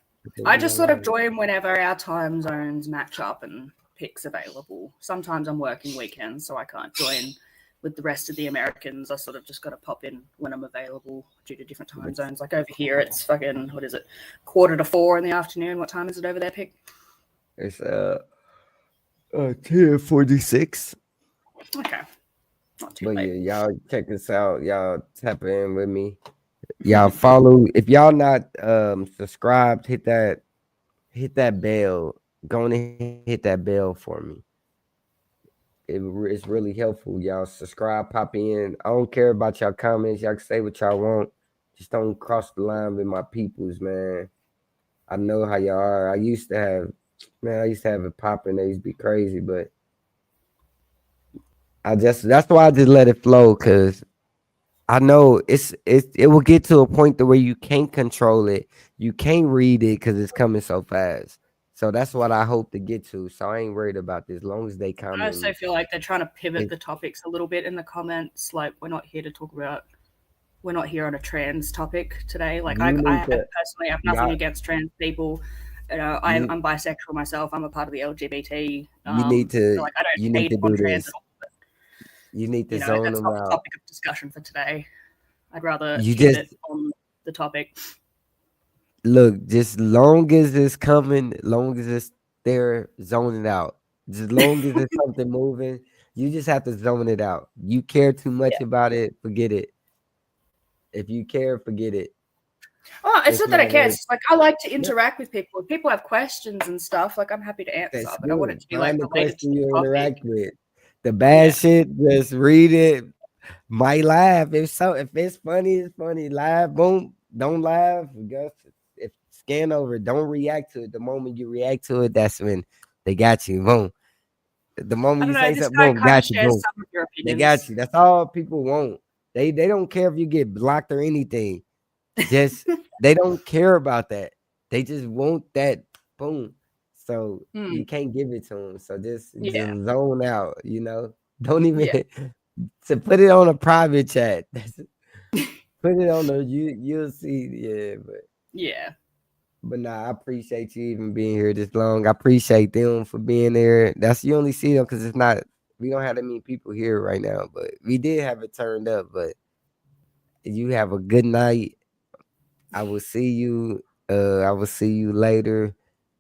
I just sort of join whenever our time zones match up and Pic's available. Sometimes I'm working weekends, so I can't join with the rest of the Americans. I sort of just got to pop in when I'm available due to different time zones. Like over here, it's fucking, 3:45 in the afternoon. What time is it over there, Pic? It's 10:46. Okay. Not too But late. yeah, y'all check us out. Y'all tap in with me. Y'all follow. If y'all not subscribed, hit that bell. Go on and hit that bell for me. It's really helpful. Y'all subscribe, pop in. I don't care about y'all comments. Y'all can say what y'all want. Just don't cross the line with my peoples, man. I know how y'all are. I used to have it popping. They used to be crazy, but that's why I just let it flow, because I know it will get to a point to where you can't control it. You can't read it because it's coming so fast. So that's what I hope to get to. So I ain't worried about this. As long as they comment. I also feel like they're trying to pivot the topics a little bit in the comments. Like, we're not here on a trans topic today. Like, I personally have nothing against trans people. You know, I'm bisexual myself. I'm a part of the LGBT. You need to. So, like, I don't you need to do trans this. at all. You need to zone them out. That's not the topic of discussion for today. I'd rather keep it on the topic. Look, just long as it's coming, long as it's there, zone it out. Just long as it's something moving, you just have to zone it out. You care too much about it, forget it. If you care, forget it. Oh, it's not that I care. It's like, I like to interact with people. If people have questions and stuff, like, I'm happy to answer. That's but I want it to be like the related question to you the interact with. The bad shit, just read it. Might laugh. If it's funny, it's funny. Laugh, boom. Don't laugh. If scan over, don't react to it. The moment you react to it, that's when they got you. Boom. The moment you say something, boom, got you. Boom. They got you. That's all people want. They don't care if you get blocked or anything. Just they don't care about that. They just want that. Boom. So you can't give it to them. So just zone out. You know, don't even to put it on a private chat. Put it on the you'll see. Yeah, but But nah, I appreciate you even being here this long. I appreciate them for being there. That's you only see them because it's not. We don't have that many people here right now, but we did have it turned up. But you have a good night. I will see you. I will see you later.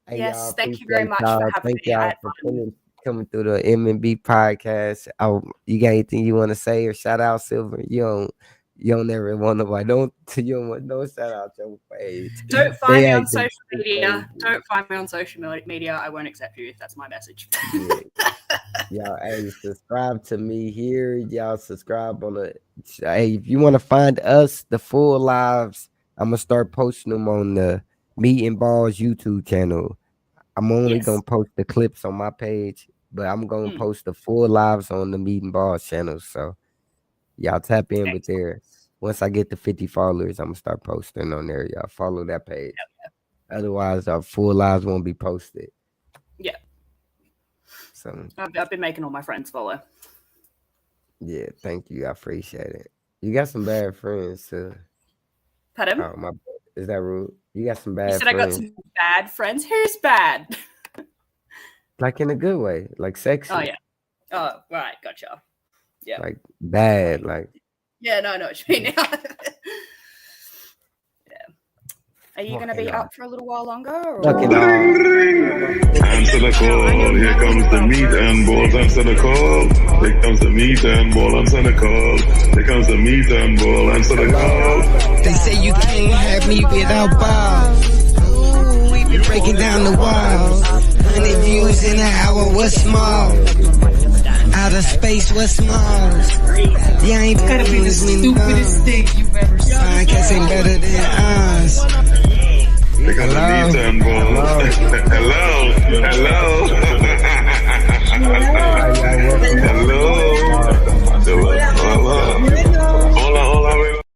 Hey, Yes, y'all, thank you very appreciate much y'all. for having Thank me. I y'all had for fun. coming through the M&B podcast. You got anything you want to say or shout out, Silver? You don't never want nobody. You don't want no shout out your page. Don't find me on acting social media. crazy. Don't find me on social media. I won't accept you. That's my message. Yeah. Y'all, hey, subscribe to me here. Y'all subscribe on the. Hey, if you want to find us, the full lives, I'm gonna start posting them on the Meat Ballz YouTube channel. I'm only gonna post the clips on my page, but I'm gonna post the full lives on the Meat Ballz channel. So y'all tap in with there. Once I get to 50 followers, I'm gonna start posting on there. Y'all follow that page. Otherwise, our full lives won't be posted. Yeah. So I've been making all my friends follow. Yeah, thank you. I appreciate it. You got some bad friends too. Pardon? Oh my, is that rude? You got some bad You said friends. I got some bad friends. Who's bad? Like in a good way, like sexy. Oh yeah. Oh right, gotcha. Yeah. Like bad, like. Yeah, no, I know what you mean. Yeah. Are you gonna be up for a little while longer? Or? Answer the call. Here comes the meat and balls. Answer the call. Here comes the meat and ball. Answer the call. Here comes the meat and ball. Answer the call. They say you can't have me without balls. Ooh, we been breaking down the walls. 100 views in an hour, what's small? Outer space, what's small? Yeah, ain't Gotta be the stupidest thing you've ever seen. Podcast ain't better than us. Here comes the meat and